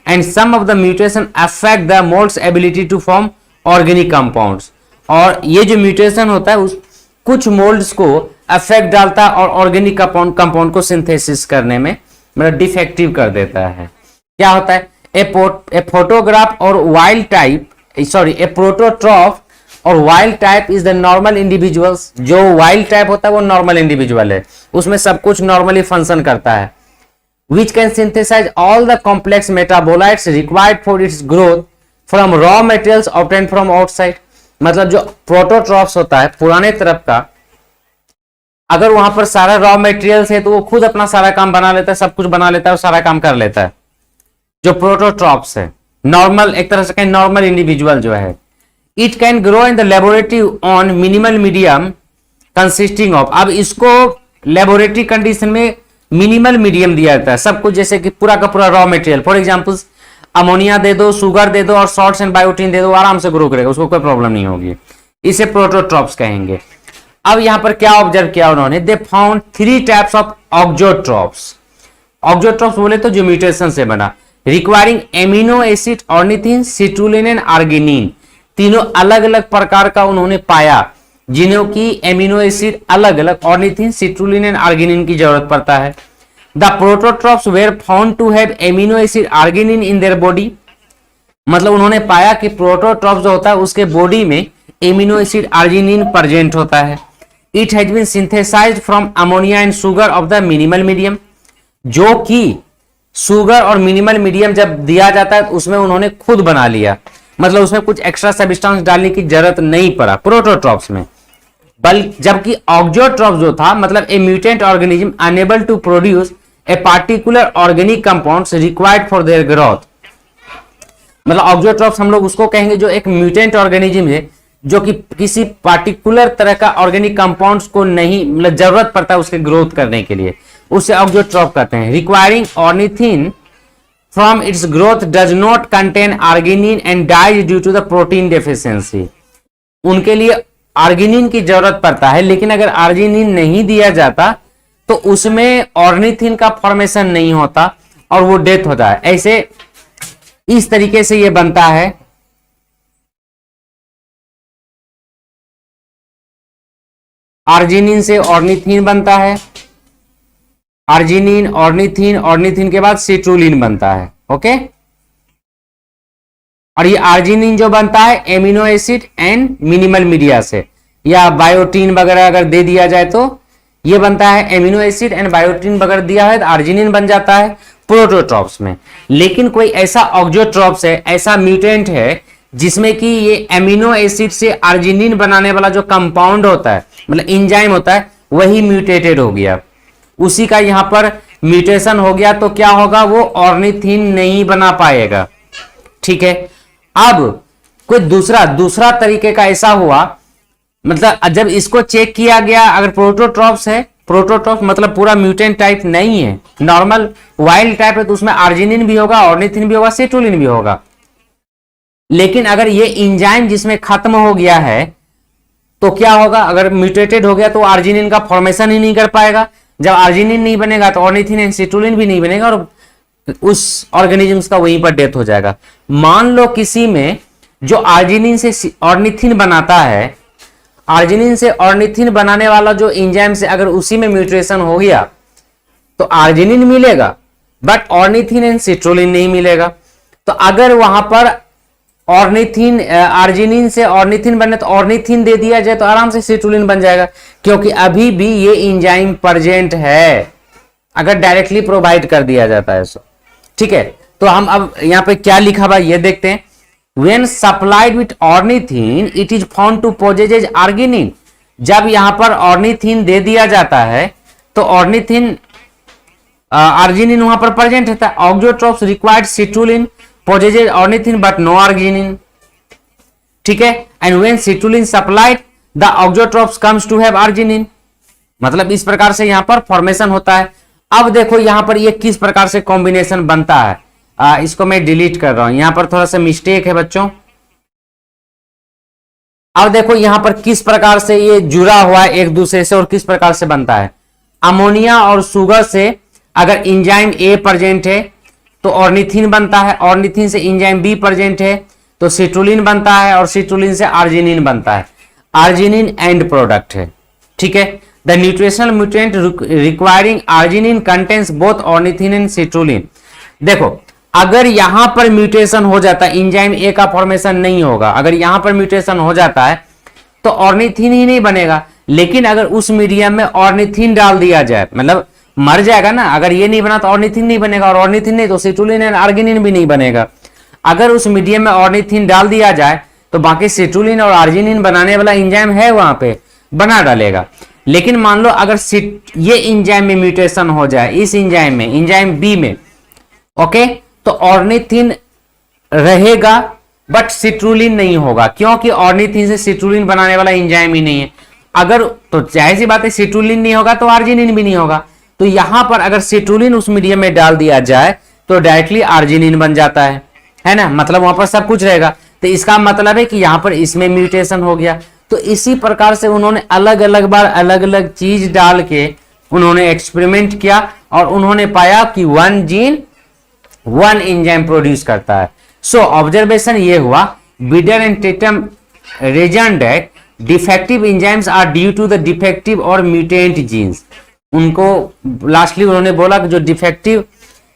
And some of the mutation affect the mould's ability to form organic compounds. और ये जो म्यूटेशन होता है उस कुछ मोल्ड्स को अफेक्ट डालता है और ऑर्गेनिक कंपाउंड को सिंथेसिस करने में मतलब डिफेक्टिव कर देता है। क्या होता है? ए फोटोग्राफ और वाइल्ड टाइप, सॉरी, ए प्रोटोट्रॉफ और wild type is the normal individuals. जो वाइल्ड टाइप होता है वो नॉर्मल इंडिविजुअल है, उसमें सब कुछ नॉर्मली फंक्शन करता है। which can synthesize all the complex metabolites required for its growth from raw materials obtained from outside। मतलब जो प्रोटोट्रॉप्स होता है पुराने तरफ का, अगर वहां पर सारा रॉ मटेरियल्स है तो वो खुद अपना सारा काम बना लेता है, सब कुछ बना लेता है और सारा काम कर लेता है। जो प्रोटोट्रॉप्स है, नॉर्मल, एक तरह से कहें नॉर्मल इंडिविजुअल जो है, it can grow in the laboratory on minimal medium consisting of. अब इसको लेबोरेटरी कंडीशन में मिनिमल मीडियम दिया जाता है, सब कुछ, जैसे कि पूरा का पूरा raw material, for example ammonia दे दो, शुगर दे दो और सॉल्ट्स एंड बायोटीन दे दो, आराम से ग्रो करेगा, उसको कोई प्रॉब्लम नहीं होगी। इसे प्रोटोट्रॉप्स कहेंगे। अब यहां पर क्या ऑब्जर्व किया उन्होंने? They found 3 types of auxotrophs. Auxotrophs बोले तो जो म्यूटेशन से बना, requiring amino acid, ornithine, citrulline and arginine. तीनों अलग अलग प्रकार का उन्होंने पाया, जिन्हों की एमिनो एसिड अलग अलग, ऑर्निथिन, सिट्रुलिन एंड आर्गिनिन की जरूरत पड़ता है। The prototrophs were found to have amino acid arginine in their body. मतलब उन्होंने पाया कि प्रोटोट्रॉप्स जो होता है उसके बॉडी में एमिनो एसिड आर्जिनिन प्रेजेंट होता है। It has been synthesised from ammonia and sugar of the minimal medium. जो कि शुगर और मिनिमल मीडियम जब दिया जाता है उसमें उन्होंने खुद बना लिया, मतलब उसमें कुछ एक्स्ट्रा सब्सटेंस डालने की जरूरत नहीं पड़ा प्रोटोट्रॉप्स में। जबकि ऑक्जोट्रॉप्स जो था, मतलब a mutant organism unable to produce a particular organic compounds required for their growth. मतलब ऑक्जोट्रॉप्स हम लोग उसको कहेंगे जो एक म्यूटेंट ऑर्गेनिज्म है, जो कि किसी पार्टिकुलर तरह का ऑर्गेनिक कंपाउंड्स को नहीं, मतलब जरूरत पड़ता है उसके ग्रोथ करने के लिए, उसे ऑक्जोट्रॉप कहते हैं। Requiring ornithine from its growth does not contain arginine and dies due to the protein deficiency. उनके लिए आर्गिनिन की जरूरत पड़ता है, लेकिन अगर आर्गिनिन नहीं दिया जाता तो उसमें ऑर्निथिन का फॉर्मेशन नहीं होता और वो डेथ होता है। ऐसे इस तरीके से ये बनता है। आर्जिनिन से ऑर्निथिन बनता है, आर्जिनिन, ऑर्निथिन, ऑर्निथिन के बाद सिट्रुलिन बनता है। ओके, और ये आर्जिनिन जो बनता है amino acid and minimal media से, या बायोटीन वगैरह अगर दे दिया जाए तो ये बनता है एमिनो एसिड एंड बायोटीन वगैरह दिया है तो आर्जिनिन बन जाता है प्रोटोट्रॉप्स में। लेकिन कोई ऐसा ऑक्जोट्रॉप्स है, ऐसा म्यूटेंट है जिसमें कि ये एमिनो एसिड से आर्जिनिन बनाने वाला जो कंपाउंड होता है, मतलब एंजाइम होता है, वही म्यूटेटेड हो गया, उसी का यहाँ पर म्यूटेशन हो गया तो क्या होगा, वो ऑर्निथिन नहीं बना पाएगा। ठीक है, अब कोई दूसरा तरीके का ऐसा हुआ, मतलब जब इसको चेक किया गया, अगर प्रोटोट्रॉप्स है, प्रोटोट्रॉप्स मतलब पूरा म्यूटेंट टाइप नहीं है, नॉर्मल वाइल्ड टाइप है, तो उसमें आर्जिनिन भी होगा, ऑर्निथिन भी होगा, सिट्रुलिन भी होगा। लेकिन अगर ये इंजाइम जिसमें खत्म हो गया है तो क्या होगा, अगर म्यूटेटेड हो गया तो आर्जिनिन का फॉर्मेशन ही नहीं कर पाएगा। जब आर्जिनिन नहीं बनेगा तो ऑर्निथिन एंड सिट्रुलिन भी नहीं बनेगा और उस ऑर्गेनिजम्स का वहीं पर डेथ हो जाएगा। मान लो किसी में जो आर्जिनिन से ऑर्निथिन बनाता है, आर्जिनिन से ऑर्निथिन बनाने वाला जो एंजाइम से अगर उसी में म्यूटेशन हो गया तो आर्जिनिन मिलेगा बट ऑर्निथिन एंड सिट्रुलिन नहीं मिलेगा। तो अगर वहां पर ऑर्निथिन आर्जिनिन से ऑर्निथिन बने तो ऑर्निथिन दे दिया जाए तो आराम से सिट्रुलिन बन जाएगा, क्योंकि अभी भी ये एंजाइम प्रेजेंट है अगर डायरेक्टली प्रोवाइड कर दिया जाता है। सो ठीक है, तो हम अब यहाँ पे क्या लिखा हुआ ये देखते हैं। When supplied with ornithine, it is found to possess arginine। जब यहां पर ऑर्निथिन दे दिया जाता है तो ऑर्निथिन आर्जिनिन वहां पर प्रेजेंट रहता है। Auxotrophs required citrulline possesses ornithine but no arginine। ठीक है, and when citrulline supplied the auxotrophs comes to have arginine। मतलब इस प्रकार से यहां पर फॉर्मेशन होता है। अब देखो यहां पर ये किस प्रकार से कॉम्बिनेशन बनता है, इसको मैं डिलीट कर रहा हूं, यहां पर थोड़ा सा मिस्टेक है बच्चों। अब देखो यहां पर किस प्रकार से ये जुड़ा हुआ है एक दूसरे से और किस प्रकार से बनता है। अमोनिया और शुगर से अगर एंजाइम ए प्रेजेंट है तो ऑर्निथिन बनता है, ऑर्निथिन से एंजाइम बी प्रेजेंट है तो सिट्रुलिन बनता है और सिट्रुलिन से आर्जिनिन बनता है। आर्जिनिन एंड प्रोडक्ट है। ठीक है, the nutritional mutant requiring arginine contains both ornithine and citrulline. देखो अगर यहां पर म्यूटेशन हो जाता है, एंजाइम ए का फॉर्मेशन नहीं होगा, अगर यहां पर म्यूटेशन हो जाता है तो ऑर्निथिन ही नहीं बनेगा। लेकिन अगर उस मीडियम में ऑर्निथिन डाल दिया जाए, मतलब मर जाएगा ना, अगर ये नहीं बना तो ऑर्निथिन नहीं बनेगा और ऑर्निथिन नहीं तो सिट्रुलिन एंड आर्गिनिन भी नहीं बनेगा। अगर उस मीडियम में ऑर्निथिन डाल दिया जाए तो बाकी सिट्रुलिन और आर्जिनिन बनाने वाला एंजाइम है वहां पे बना डालेगा। लेकिन मान लो अगर ये एंजाइम में म्यूटेशन हो जाए, इस एंजाइम में, एंजाइम बी में, ओके, तो ऑर्निथिन रहेगा बट सिट्रुलिन नहीं होगा, क्योंकि ऑर्निथिन से सिट्रुलिन बनाने वाला एंजाइम ही नहीं है। अगर तो जाहिर सी बात है सिट्रुलिन नहीं होगा तो आर्जिनिन भी नहीं होगा। तो यहां पर अगर सिट्रुलिन उस मीडियम में डाल दिया जाए तो डायरेक्टली आर्जिनिन बन जाता है ना, मतलब वहां पर सब कुछ रहेगा। तो इसका मतलब है कि यहां पर इसमें म्यूटेशन हो गया। तो इसी प्रकार से उन्होंने अलग अलग बार अलग अलग चीज डाल के उन्होंने एक्सपेरिमेंट किया और उन्होंने पाया कि one gene one enzyme produce करता है। सो ऑब्जर्वेशन ये हुआ, Beadle and Tatum reason that defective enzymes are due to the defective और म्यूटेंट जीन्स। उनको लास्टली उन्होंने बोला कि जो डिफेक्टिव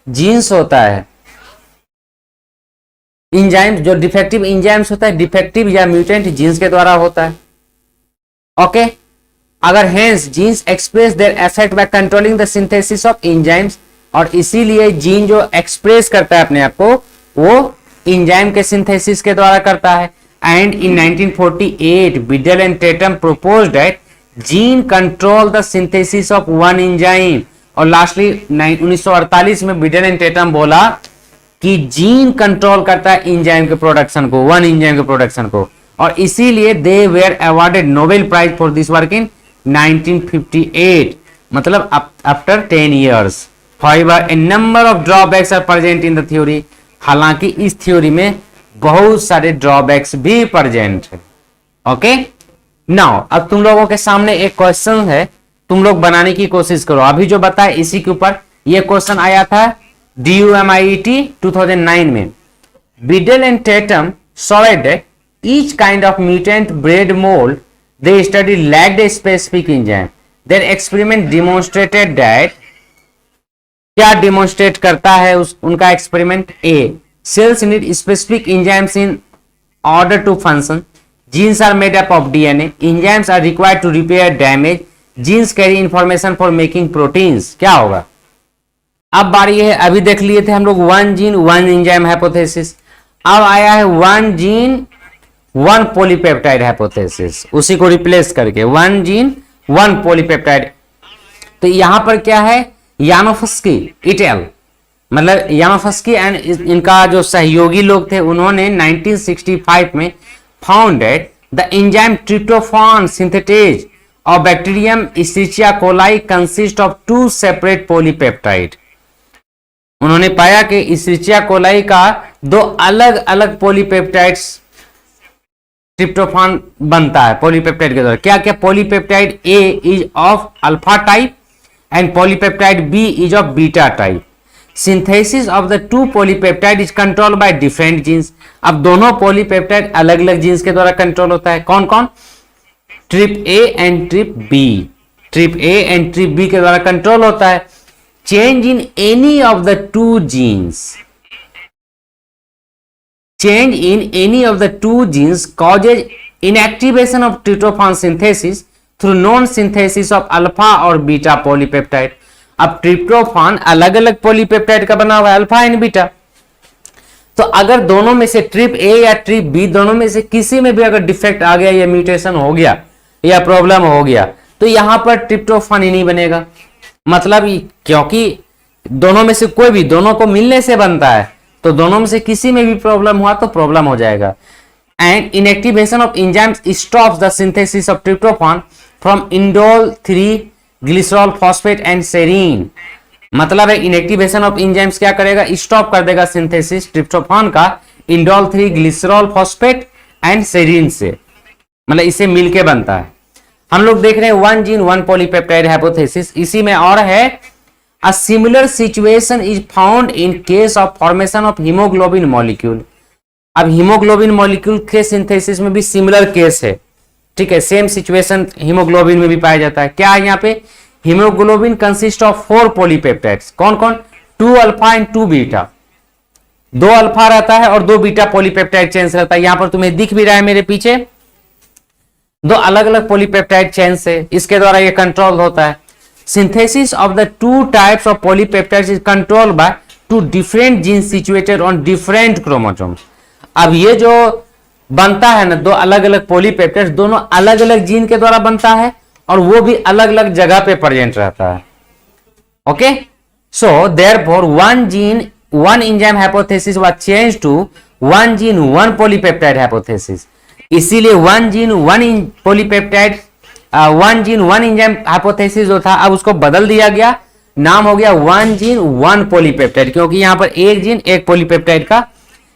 जीन्स होता है, एंजाइम्स, जो डिफेक्टिव एंजाइम्स होता है डिफेक्टिव या म्यूटेंट जीन्स के द्वारा होता है। ओके, अगर hence genes express their effect by controlling the synthesis of enzymes, और इसीलिए जीन जो एक्सप्रेस करता है अपने आप को वो एंजाइम के सिंथेसिस के द्वारा करता है। And in 1948 Beadle and Tatum proposed that gene control the synthesis of one enzyme, और लास्टली 1948 में बिडल एंड टेटम बोला कि जीन कंट्रोल करता है एंजाइम के प्रोडक्शन को, वन एंजाइम के प्रोडक्शन को, और इसीलिए they were awarded Nobel prize for this work in 1958, मतलब after 10 years। However, a number of drawbacks are present in the theory। हालांकि इस थ्योरी में बहुत सारे ड्रॉबैक्स भी प्रेजेंट है। ओके, नाउ अब तुम लोगों के सामने एक क्वेश्चन है, तुम लोग बनाने की कोशिश करो। अभी जो बताया इसी के ऊपर ये क्वेश्चन आया था DUMIET 2009 में। Beadle and Tatum showed that each kind of mutant bred mold they studied lacked a specific enzyme। Their experiment demonstrated that, क्या डिमोन्स्ट्रेट करता है उनका experiment, a cells need specific enzymes in order to function, genes are made up of DNA, enzymes are required to repair damage, genes carry information for making proteins. क्या होगा, अब बारी है, अभी देख लिए थे हम लोग one gene one enzyme hypothesis, अब आया है one gene one polypeptide hypothesis, उसी को रिप्लेस करके वन जीन वन पॉलीपेप्टाइड तो यहां पर क्या है, यानोफ्स्की इटेल, मतलब यानोफ्स्की एंड इनका जो सहयोगी लोग थे उन्होंने 1965 में founded the enzyme tryptophan synthetase of bacterium Escherichia coli consist of 2 separate polypeptide. उन्होंने पाया कि इस्चेरिचिया कोलाई का 2 अलग अलग पॉलीपेप्टाइड्स ट्रिप्टोफान बनता है पॉलीपेप्टाइड के द्वारा। क्या क्या, polypeptide A is of alpha type and polypeptide B is of beta type. Synthesis of the 2 polypeptide is controlled by different genes. अब दोनों पॉलीपेप्टाइड अलग अलग जीन्स के द्वारा कंट्रोल होता है। कौन कौन? Trp A and Trp B. Trp A and Trp B के द्वारा कंट्रोल होता है। Change in any of the 2 genes, change in any of the 2 genes causes inactivation of tryptophan synthesis through non-synthesis of alpha और beta polypeptide। अब tryptophan अलग अलग polypeptide का बना हुआ है, अल्फा एंड बीटा। तो अगर दोनों में से ट्रिप ए या ट्रिप बी दोनों में से किसी में भी अगर डिफेक्ट आ गया या म्यूटेशन हो गया या प्रॉब्लम हो गया तो यहां पर ट्रिप्टोफान ही नहीं बनेगा। मतलब क्योंकि दोनों में से कोई भी, दोनों को मिलने से बनता है, तो दोनों में से किसी में भी प्रॉब्लम हुआ तो प्रॉब्लम हो जाएगा। And inactivation of enzymes stops the synthesis of tryptophan from indole 3 glycerol phosphate and serine. मतलब है इनएक्टिवेशन ऑफ एंजाइम्स क्या करेगा, स्टॉप कर देगा सिंथेसिस ट्रिप्टोफान का indole 3 glycerol phosphate and serine से, मतलब इसे मिलके बनता है। हम लोग देख रहे हैं 1 जीन 1 पॉलीपेप्टाइड हाइपोथेसिस। इसी में और है A similar situation is found in case of formation of hemoglobin molecule। अब हीमोग्लोबिन मॉलिक्यूल के सिंथेसिस में भी सिमिलर केस है, ठीक है, सेम सिचुएशन हीमोग्लोबिन में भी पाया जाता है। क्या है यहाँ पे, हीमोग्लोबिन कंसिस्ट ऑफ 4 पॉलीपेप्टाइड्स। कौन कौन? 2 अल्फा एंड 2 बीटा। 2 अल्फा रहता है और 2 बीटा पॉलीपेप्टाइड चेन्स रहता है। यहां पर तुम्हें दिख भी रहा है मेरे पीछे 2 अलग अलग पॉलीपेप्टाइड चेन्स है, इसके द्वारा ये कंट्रोल होता है। Synthesis of the 2 types of polypeptides is controlled by 2 different genes situated on different chromosomes। अब ये जो बनता है ना 2 अलग अलग पॉलीपेप्टाइड्स, दोनों अलग अलग जीन के द्वारा बनता है और वो भी अलग अलग जगह पे प्रेजेंट रहता है। Okay, so therefore 1 gene 1 enzyme hypothesis was changed to 1 gene 1 polypeptide hypothesis. इसीलिए 1 gene 1 polypeptide 1 gene 1 enzyme hypothesis जो था अब उसको बदल दिया गया, नाम हो गया 1 जीन 1 पॉलीपेप्टाइड, क्योंकि यहां पर एक जीन एक पॉलीपेप्टाइड का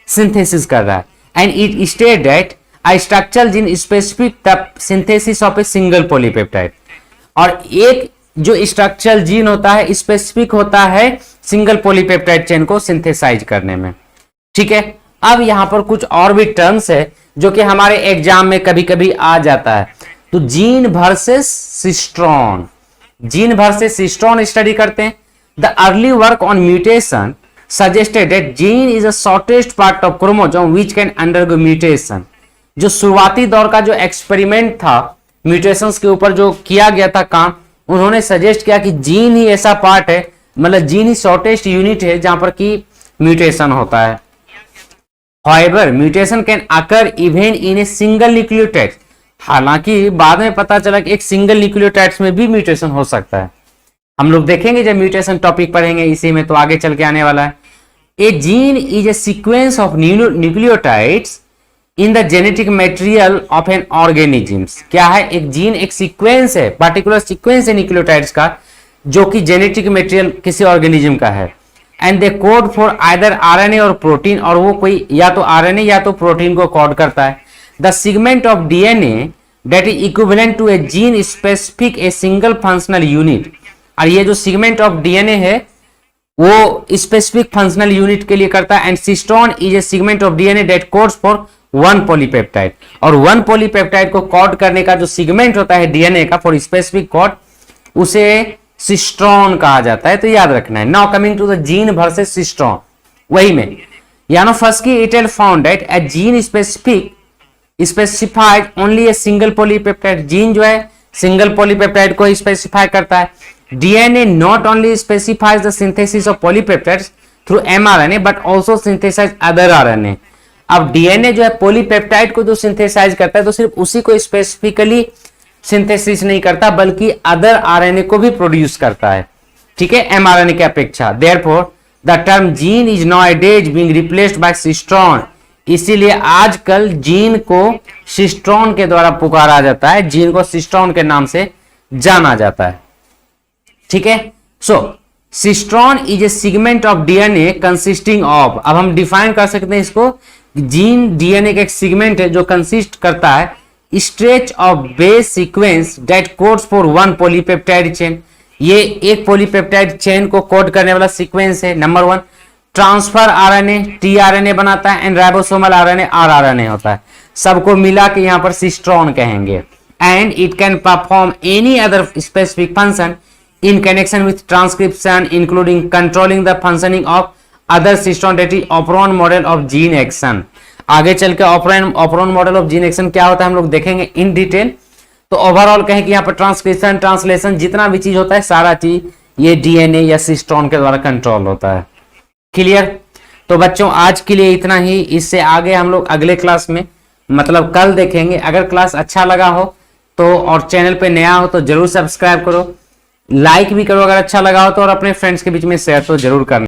सिंथेसिस कर रहा है। And it state that a structural gene specific the synthesis of A single polypeptide. और एक जो स्ट्रक्चरल जीन होता है स्पेसिफिक होता है सिंगल पॉलीपेप्टाइड चेन को सिंथेसाइज करने में, ठीक है। अब यहां पर कुछ और भी टर्म्स है जो कि हमारे एग्जाम में कभी कभी आ जाता है। तो gene versus cistron, gene versus cistron study करते हैं। The early work on mutation suggested that gene is a shortest part of chromosome which can undergo mutation. जो शुरुआती दौर का जो एक्सपेरिमेंट था म्यूटेशंस के ऊपर जो किया गया था काम, उन्होंने सजेस्ट किया कि जीन ही ऐसा पार्ट है, मतलब जीन ही शॉर्टेस्ट यूनिट है जहां पर कि म्यूटेशन होता है। However, mutation can occur even in a single nucleotide। हालांकि बाद में पता चला कि एक सिंगल न्यूक्लियोटाइड्स में भी म्यूटेशन हो सकता है। हम लोग देखेंगे जब म्यूटेशन टॉपिक पढ़ेंगे इसी में, तो आगे चल के आने वाला है। A gene is a sequence of nucleotides in the genetic material of an organisms. क्या है, एक जीन एक सीक्वेंस है, पार्टिकुलर सीक्वेंस है न्यूक्लियोटाइड्स का जो कि जेनेटिक मटेरियल किसी ऑर्गेनिज्म का है। And they code for either RNA और प्रोटीन, और वो कोई या तो आरएनए या तो प्रोटीन को कोड करता है। The segment of DNA that is equivalent to a gene specific a single functional unit. और ये जो सेगमेंट ऑफ डीएनए है वो स्पेसिफिक फंक्शनल यूनिट के लिए करता है। And cistron is a segment of DNA that codes for 1 polypeptide. और 1 पॉलीपेप्टाइड को कोड करने का जो सेगमेंट होता है डीएनए का फॉर स्पेसिफिक कोड, उसे सिस्ट्रॉन कहा जाता है। तो याद रखना है। Now coming to the gene versus cistron, वही में Yanofsky it had found that a gene specified only a single polypeptide. Gene जो है सिंगल पॉलीपेप्टाइड को स्पेसिफाई करता है। DNA not only specifies the synthesis of polypeptides through mRNA but also synthesise other RNA. अब DNA जो है polypeptide को जो सिंथेसाइज करता है तो सिर्फ उसी को स्पेसिफिकली सिंथेसिस नहीं करता बल्कि अदर आरएनए को भी प्रोड्यूस करता है, ठीक है, एमआरएनए की अपेक्षा। Therefore the term gene is nowadays being replaced by cistron, इसीलिए आजकल जीन को सिस्ट्रॉन के द्वारा पुकारा जाता है, जीन को सिस्ट्रॉन के नाम से जाना जाता है, ठीक है। So cistron is a segment of DNA consisting of, अब हम डिफाइन कर सकते हैं इसको, जीन डीएनए का एक सेगमेंट है जो कंसिस्ट करता है stretch of base sequence that codes for one polypeptide chain, ये एक पॉलीपेप्टाइड चेन को कोड करने वाला सीक्वेंस है। नंबर 1 ट्रांसफर आरएनए टीआरएनए बनाता है एंड राइबोसोमल आरएनए आरआरएनए होता है, सबको मिला के यहां पर सिस्ट्रॉन कहेंगे। And it can perform any other specific function in connection with transcription including controlling the functioning of other cistron, that is operon model of gene action। आगे चल के operon model of gene action क्या होता है हम लोग देखेंगे in detail. तो ओवरऑल कहें कि यहाँ पर ट्रांसक्रिप्शन ट्रांसलेशन जितना भी चीज होता है सारा चीज ये डीएनए या सिस्ट्रॉन के द्वारा कंट्रोल होता है। क्लियर? तो बच्चों आज के लिए इतना ही, इससे आगे हम लोग अगले क्लास में मतलब कल देखेंगे। अगर क्लास अच्छा लगा हो तो और चैनल पे नया हो तो जरूर सब्सक्राइब करो, लाइक भी करो अगर अच्छा लगा हो तो, और अपने फ्रेंड्स के बीच में शेयर तो जरूर करना।